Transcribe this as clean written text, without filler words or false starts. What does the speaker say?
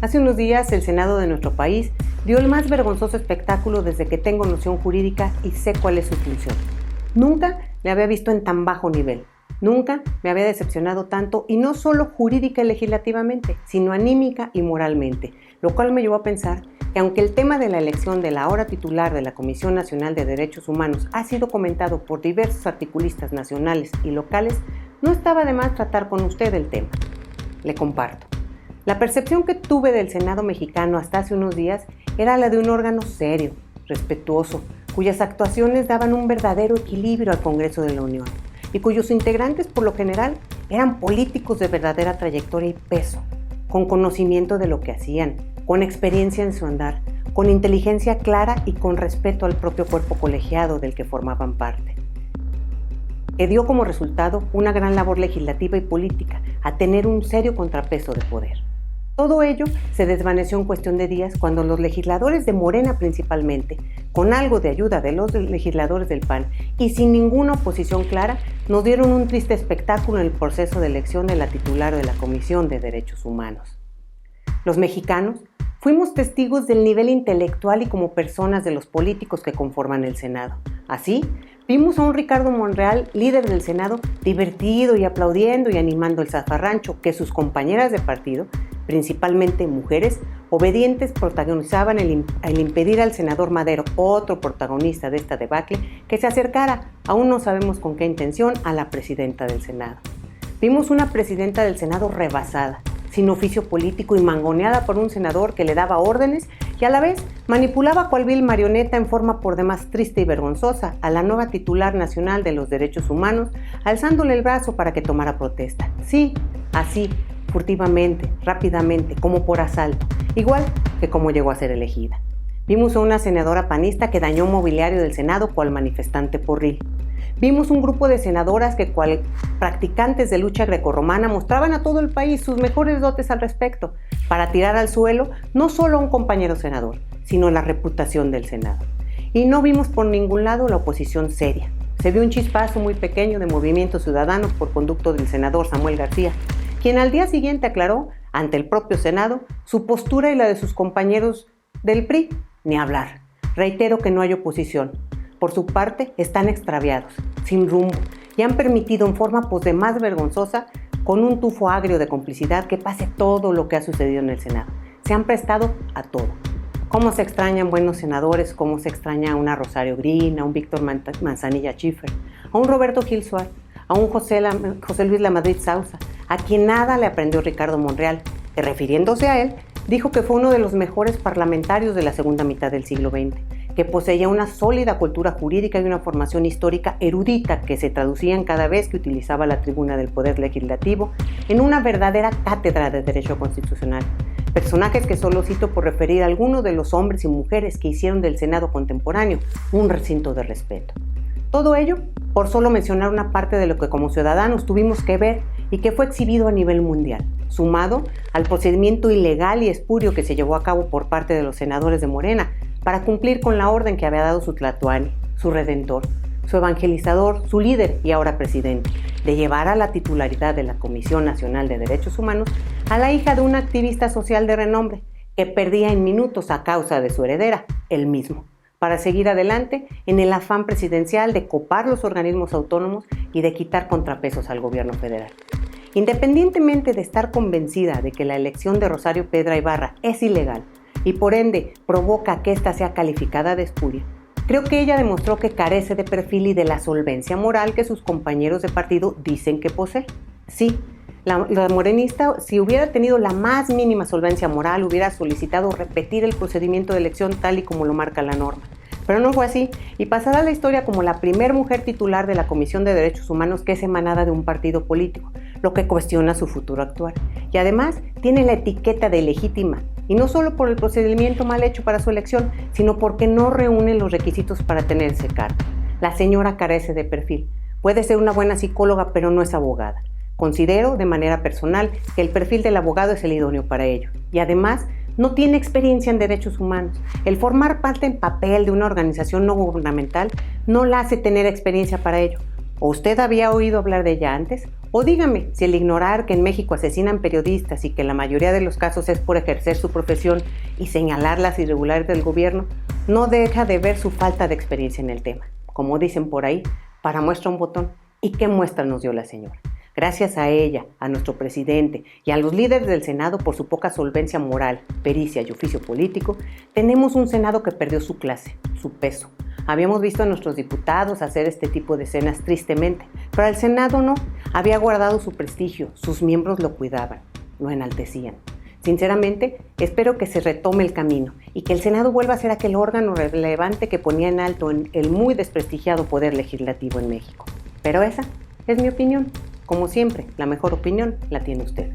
Hace unos días el Senado de nuestro país dio el más vergonzoso espectáculo desde que tengo noción jurídica y sé cuál es su función. Nunca le había visto en tan bajo nivel. Nunca me había decepcionado tanto, y no solo jurídica y legislativamente, sino anímica y moralmente, lo cual me llevó a pensar que aunque el tema de la elección de la ahora titular de la Comisión Nacional de Derechos Humanos ha sido comentado por diversos articulistas nacionales y locales, no estaba de más tratar con usted el tema. Le comparto. La percepción que tuve del Senado mexicano hasta hace unos días era la de un órgano serio, respetuoso, cuyas actuaciones daban un verdadero equilibrio al Congreso de la Unión y cuyos integrantes por lo general eran políticos de verdadera trayectoria y peso, con conocimiento de lo que hacían, con experiencia en su andar, con inteligencia clara y con respeto al propio cuerpo colegiado del que formaban parte. Que dio como resultado una gran labor legislativa y política a tener un serio contrapeso de poder. Todo ello se desvaneció en cuestión de días cuando los legisladores de Morena principalmente, con algo de ayuda de los legisladores del PAN y sin ninguna oposición clara, nos dieron un triste espectáculo en el proceso de elección de la titular de la Comisión de Derechos Humanos. Los mexicanos fuimos testigos del nivel intelectual y como personas de los políticos que conforman el Senado. Así, vimos a un Ricardo Monreal, líder del Senado, divertido y aplaudiendo y animando el zafarrancho que sus compañeras de partido, principalmente mujeres, obedientes, protagonizaban el impedir al senador Madero, otro protagonista de esta debacle, que se acercara, aún no sabemos con qué intención, a la presidenta del Senado. Vimos una presidenta del Senado rebasada, sin oficio político y mangoneada por un senador que le daba órdenes y a la vez manipulaba cual vil marioneta en forma por demás triste y vergonzosa a la nueva titular nacional de los derechos humanos, alzándole el brazo para que tomara protesta. Sí, así, furtivamente, rápidamente, como por asalto, igual que como llegó a ser elegida. Vimos a una senadora panista que dañó mobiliario del Senado cual manifestante porril. Vimos un grupo de senadoras que, cual practicantes de lucha grecorromana, mostraban a todo el país sus mejores dotes al respecto, para tirar al suelo no solo a un compañero senador, sino la reputación del Senado. Y no vimos por ningún lado la oposición seria. Se vio un chispazo muy pequeño de Movimiento Ciudadano por conducto del senador Samuel García, quien al día siguiente aclaró, ante el propio Senado, su postura y la de sus compañeros del PRI. Ni hablar. Reitero que no hay oposición. Por su parte, están extraviados, sin rumbo, y han permitido en forma de más vergonzosa, con un tufo agrio de complicidad, que pase todo lo que ha sucedido en el Senado. Se han prestado a todo. Cómo se extrañan buenos senadores, cómo se extraña a una Rosario Green, a un Víctor Manzanilla Schiffer, a un Roberto Gil Suárez, a un José Luis Lamadrid Sauza, a quien nada le aprendió Ricardo Monreal, que refiriéndose a él, dijo que fue uno de los mejores parlamentarios de la segunda mitad del siglo XX, que poseía una sólida cultura jurídica y una formación histórica erudita que se traducían cada vez que utilizaba la tribuna del Poder Legislativo en una verdadera cátedra de Derecho Constitucional. Personajes que solo cito por referir a algunos de los hombres y mujeres que hicieron del Senado contemporáneo un recinto de respeto. Todo ello por solo mencionar una parte de lo que como ciudadanos tuvimos que ver y que fue exhibido a nivel mundial, sumado al procedimiento ilegal y espurio que se llevó a cabo por parte de los senadores de Morena para cumplir con la orden que había dado su Tlatoani, su redentor, su evangelizador, su líder y ahora presidente, de llevar a la titularidad de la Comisión Nacional de Derechos Humanos a la hija de un activista social de renombre que perdía en minutos a causa de su heredera, él mismo, para seguir adelante en el afán presidencial de copar los organismos autónomos y de quitar contrapesos al gobierno federal. Independientemente de estar convencida de que la elección de Rosario Piedra Ibarra es ilegal y por ende provoca que ésta sea calificada de espuria, creo que ella demostró que carece de perfil y de la solvencia moral que sus compañeros de partido dicen que posee. Sí, la morenista, si hubiera tenido la más mínima solvencia moral, hubiera solicitado repetir el procedimiento de elección tal y como lo marca la norma. Pero no fue así y pasará a la historia como la primer mujer titular de la Comisión de Derechos Humanos que es emanada de un partido político, lo que cuestiona su futuro actuar. Y además tiene la etiqueta de legítima, y no solo por el procedimiento mal hecho para su elección, sino porque no reúne los requisitos para tener ese cargo. La señora carece de perfil. Puede ser una buena psicóloga, pero no es abogada. Considero de manera personal que el perfil del abogado es el idóneo para ello. Y además, no tiene experiencia en derechos humanos. El formar parte en papel de una organización no gubernamental no la hace tener experiencia para ello. ¿O usted había oído hablar de ella antes? O dígame si el ignorar que en México asesinan periodistas y que la mayoría de los casos es por ejercer su profesión y señalar las irregularidades del gobierno, no deja de ver su falta de experiencia en el tema. Como dicen por ahí, para muestra un botón. ¿Y qué muestra nos dio la señora? Gracias a ella, a nuestro presidente y a los líderes del Senado por su poca solvencia moral, pericia y oficio político, tenemos un Senado que perdió su clase, su peso. Habíamos visto a nuestros diputados hacer este tipo de escenas tristemente, pero el Senado no. Había guardado su prestigio, sus miembros lo cuidaban, lo enaltecían. Sinceramente, espero que se retome el camino y que el Senado vuelva a ser aquel órgano relevante que ponía en alto el muy desprestigiado poder legislativo en México. Pero esa es mi opinión. Como siempre, la mejor opinión la tiene usted.